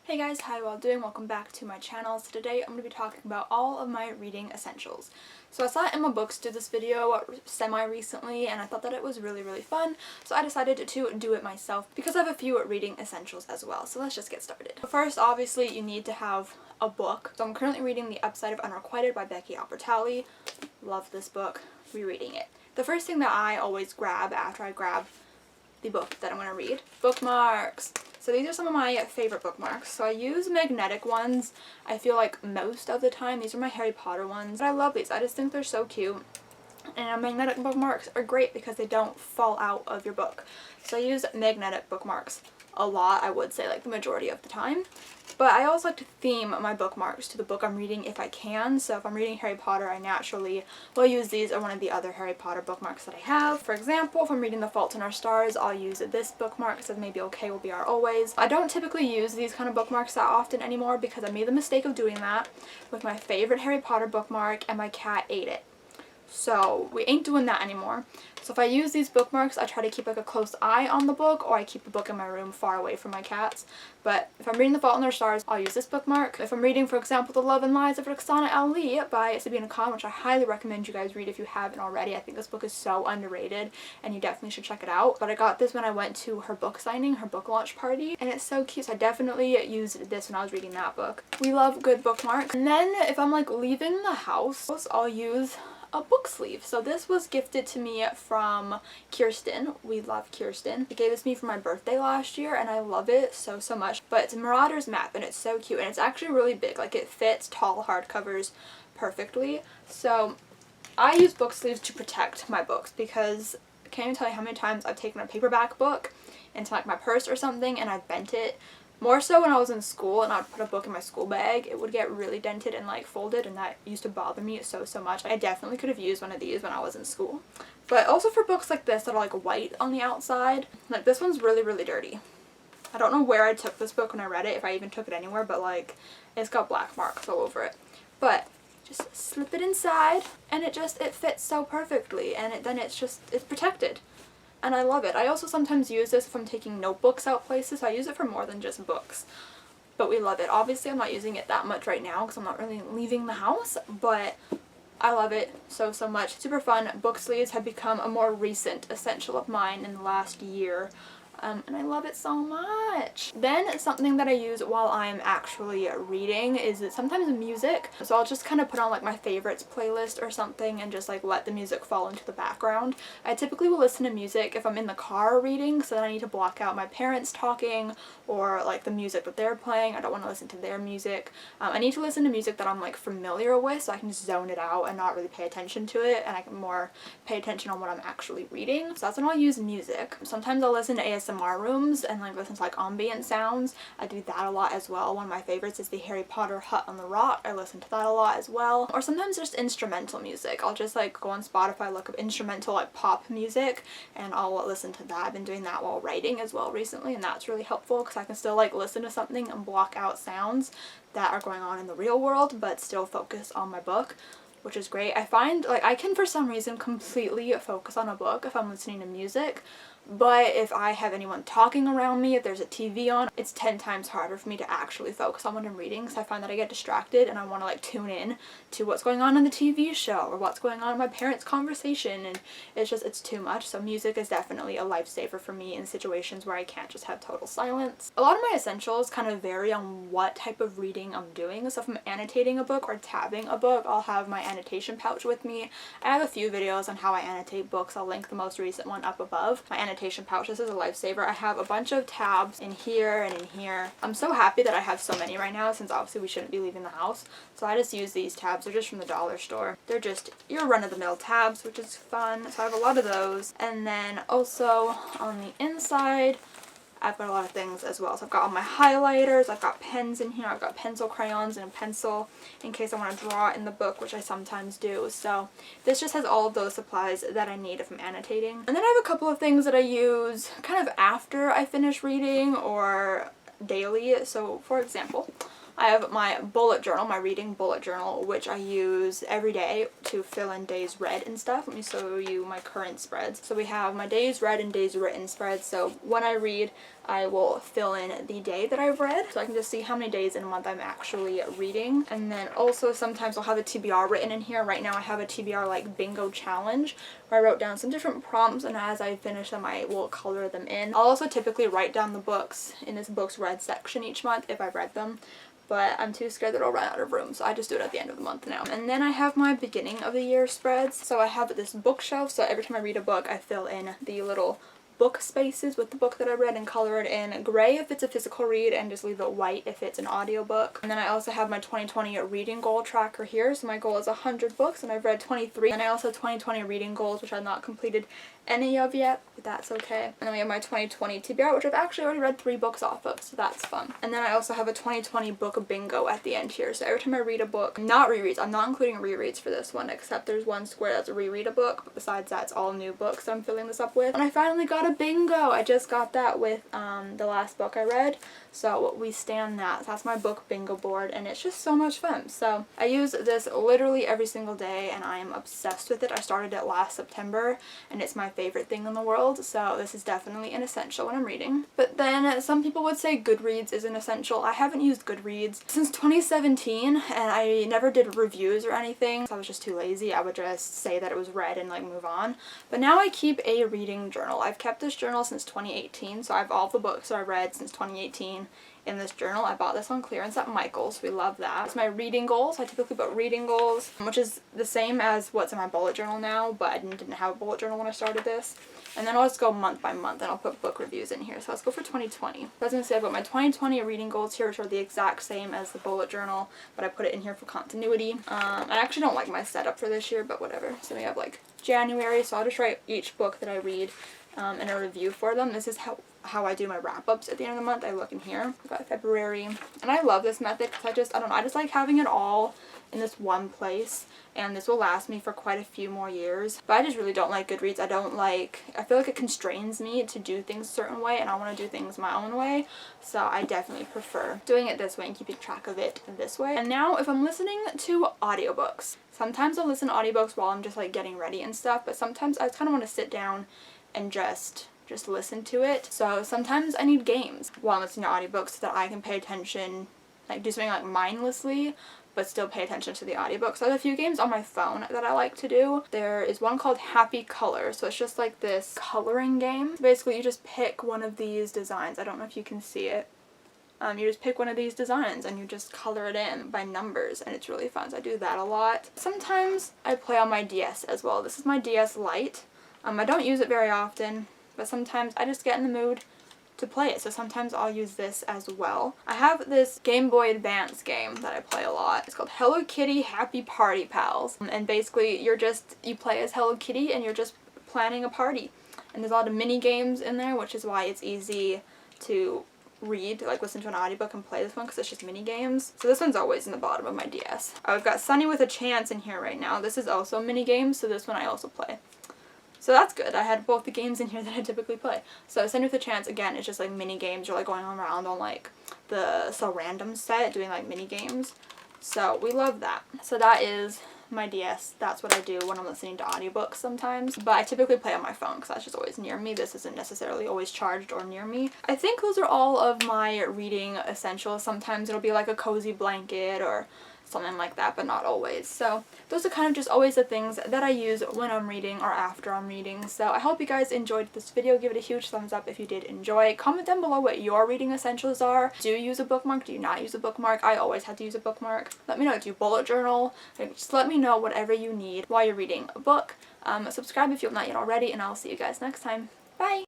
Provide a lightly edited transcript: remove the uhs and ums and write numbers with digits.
Hey guys, how you all doing? Welcome back to my channel. So today I'm going to be talking about all of my reading essentials. So I saw EmmmaBooks do this video semi-recently and I thought that it was really fun, so I decided to do it myself because I have a few reading essentials as well. So let's just get started. First, obviously, you need to have a book. So I'm currently reading The Upside of Unrequited by Becky Albertalli. Love this book. Rereading it. The first thing that I always grab after I grab the book that I'm going to read, bookmarks. So these are some of my favorite bookmarks. So I use magnetic ones, I feel like most of the time. These are my Harry Potter ones. I love these. I just think they're so cute. And magnetic bookmarks are great because they don't fall out of your book. So I use magnetic bookmarks a lot, I would say, like the majority of the time. But I always like to theme my bookmarks to the book I'm reading if I can. So if I'm reading Harry Potter, I naturally will use these or one of the other Harry Potter bookmarks that I have. For example, if I'm reading The Fault in Our Stars, I'll use this bookmark. It says maybe okay will be our always. I don't typically use these kind of bookmarks that often anymore because I made the mistake of doing that with my favorite Harry Potter bookmark and my cat ate it. So we ain't doing that anymore. So if I use these bookmarks, I try to keep like a close eye on the book, or I keep the book in my room far away from my cats. But if I'm reading The Fault in Our Stars, I'll use this bookmark. If I'm reading, for example, The Love and Lies of Roxana Ali by Sabina Khan, which I highly recommend you guys read if you haven't already. I think this book is so underrated and you definitely should check it out. But I got this when I went to her book signing, her book launch party, and it's so cute. So I definitely used this when I was reading that book. We love good bookmarks. And then if I'm like leaving the house, I'll use a book sleeve. So this was gifted to me from Kirsten. We love Kirsten. They gave this to me for my birthday last year and I love it so much. But it's a Marauder's map and it's so cute and it's actually really big. Like it fits tall hardcovers perfectly. So I use book sleeves to protect my books because I can't even tell you how many times I've taken a paperback book into like my purse or something and I've bent it. More so when I was in school and I would put a book in my school bag, it would get really dented and like folded, and that used to bother me so much. I definitely could have used one of these when I was in school. But also for books like this that are like white on the outside, like this one's really dirty. I don't know where I took this book when I read it, if I even took it anywhere, but like it's got black marks all over it. But just slip it inside and it fits so perfectly, and then it's protected. And I love it. I also sometimes use this if I'm taking notebooks out places. So I use it for more than just books. But we love it. Obviously, I'm not using it that much right now because I'm not really leaving the house. But I love it so much. Super fun. Book sleeves have become a more recent essential of mine in the last year. And I love it so much. Then something that I use while I'm actually reading is sometimes music. So I'll just kind of put on like my favorites playlist or something and just like let the music fall into the background. I typically will listen to music if I'm in the car reading, so then I need to block out my parents talking or like the music that they're playing. I don't want to listen to their music. I need to listen to music that I'm like familiar with so I can just zone it out and not really pay attention to it, and I can more pay attention on what I'm actually reading. So that's when I'll use music. Sometimes I'll listen to ASMR rooms and like listen to like ambient sounds. I do that a lot as well. One of my favorites is the Harry Potter Hut on the Rock. I listen to that a lot as well. Or sometimes just instrumental music. I'll just like go on Spotify, look up instrumental like pop music, and I'll listen to that. I've been doing that while writing as well recently, and that's really helpful because I can still like listen to something and block out sounds that are going on in the real world but still focus on my book, which is great. I find like I can for some reason completely focus on a book if I'm listening to music, but if I have anyone talking around me, if there's a TV on, it's 10 times harder for me to actually focus on what I'm reading because I find that I get distracted and I want to like tune in to what's going on in the TV show or what's going on in my parents' conversation, and it's too much. So music is definitely a lifesaver for me in situations where I can't just have total silence. A lot of my essentials kind of vary on what type of reading I'm doing. So if I'm annotating a book or tabbing a book, I'll have my annotation pouch with me. I have a few videos on how I annotate books. I'll link the most recent one up above. My annotation pouch, this is a lifesaver. I have a bunch of tabs in here and in here. I'm so happy that I have so many right now since obviously we shouldn't be leaving the house. So I just use these tabs. They're just from the dollar store. They're just your run-of-the-mill tabs, which is fun. So I have a lot of those. And then also on the inside, I've got a lot of things as well. So I've got all my highlighters, I've got pens in here, I've got pencil crayons and a pencil in case I want to draw in the book, which I sometimes do. So this just has all of those supplies that I need if I'm annotating. And then I have a couple of things that I use kind of after I finish reading or daily. So for example, I have my bullet journal, my reading bullet journal, which I use every day to fill in days read and stuff. Let me show you my current spreads. So we have my days read and days written spreads. So when I read, I will fill in the day that I've read, so I can just see how many days in a month I'm actually reading. And then also sometimes I'll have a TBR written in here. Right now I have a TBR like bingo challenge where I wrote down some different prompts, and as I finish them I will color them in. I'll also typically write down the books in this books read section each month if I've read them, but I'm too scared that I'll run out of room, so I just do it at the end of the month now. And then I have my beginning of the year spreads. So I have this bookshelf, so every time I read a book I fill in the little book spaces with the book that I read and color it in gray if it's a physical read and just leave it white if it's an audiobook. And then I also have my 2020 reading goal tracker here. So my goal is 100 books and I've read 23. And I also have 2020 reading goals, which I've not completed any of yet, but that's okay. And then we have my 2020 TBR, which I've actually already read 3 books off of, so that's fun. And then I also have a 2020 book bingo at the end here. So every time I read a book, not rereads, I'm not including rereads for this one, except there's one square that's a reread a book, but besides that it's all new books that I'm filling this up with. And I finally got a bingo! I just got that with the last book I read, so we stand that. So that's my book bingo board, and it's just so much fun. So I use this literally every single day, and I am obsessed with it. I started it last September, and it's my favorite thing in the world, so this is definitely an essential when I'm reading. But then some people would say Goodreads is an essential. I haven't used Goodreads since 2017, and I never did reviews or anything, so I was just too lazy. I would just say that it was read and like move on. But now I keep a reading journal. I've kept this journal since 2018, so I have all the books I read since 2018 in this journal. I bought this on clearance at Michael's. We love that. It's my reading goals. I typically put reading goals, which is the same as what's in my bullet journal now, but I didn't have a bullet journal when I started this. And then I'll just go month by month and I'll put book reviews in here. So let's go for 2020. I was going to say I've got my 2020 reading goals here, which are the exact same as the bullet journal, but I put it in here for continuity. I actually don't like my setup for this year, but whatever. So we have like January, so I'll just write each book that I read and a review for them. This is how I do my wrap-ups at the end of the month. I look in here. I've got February, and I love this method because I don't know, I just like having it all in this one place, and this will last me for quite a few more years. But I just really don't like Goodreads. I feel like it constrains me to do things a certain way, and I want to do things my own way, so I definitely prefer doing it this way and keeping track of it this way. And now if I'm listening to audiobooks, sometimes I'll listen to audiobooks while I'm just like getting ready and stuff, but sometimes I kind of want to sit down and just listen to it. So sometimes I need games while I'm listening to audiobooks so that I can pay attention, like do something like mindlessly, but still pay attention to the audiobook. So I have a few games on my phone that I like to do. There is one called Happy Color. So it's just like this coloring game. Basically you just pick one of these designs. I don't know if you can see it. You just pick one of these designs and you just color it in by numbers, and it's really fun. So I do that a lot. Sometimes I play on my DS as well. This is my DS Lite. I don't use it very often, but sometimes I just get in the mood to play it, so sometimes I'll use this as well. I have this Game Boy Advance game that I play a lot. It's called Hello Kitty Happy Party Pals, and basically you play as Hello Kitty and you're just planning a party. And there's a lot of mini games in there, which is why it's easy to read, like listen to an audiobook and play this one, because it's just mini games. So this one's always in the bottom of my DS. I've got Sunny with a Chance in here right now. This is also mini games, so this one I also play. So that's good. I had both the games in here that I typically play. So Sunny with a Chance, again, it's just like mini games. You're like going around on like the So Random set doing like mini games. So we love that. So that is my DS. That's what I do when I'm listening to audiobooks sometimes. But I typically play on my phone because that's just always near me. This isn't necessarily always charged or near me. I think those are all of my reading essentials. Sometimes it'll be like a cozy blanket or something like that, but not always. So those are kind of just always the things that I use when I'm reading or after I'm reading. So I hope you guys enjoyed this video. Give it a huge thumbs up if you did enjoy. Comment down below what your reading essentials are. Do you use a bookmark? Do you not use a bookmark? I always had to use a bookmark. Let me know. Do you bullet journal? Just let me know whatever you need while you're reading a book. Subscribe if you have not yet already, and I'll see you guys next time. Bye!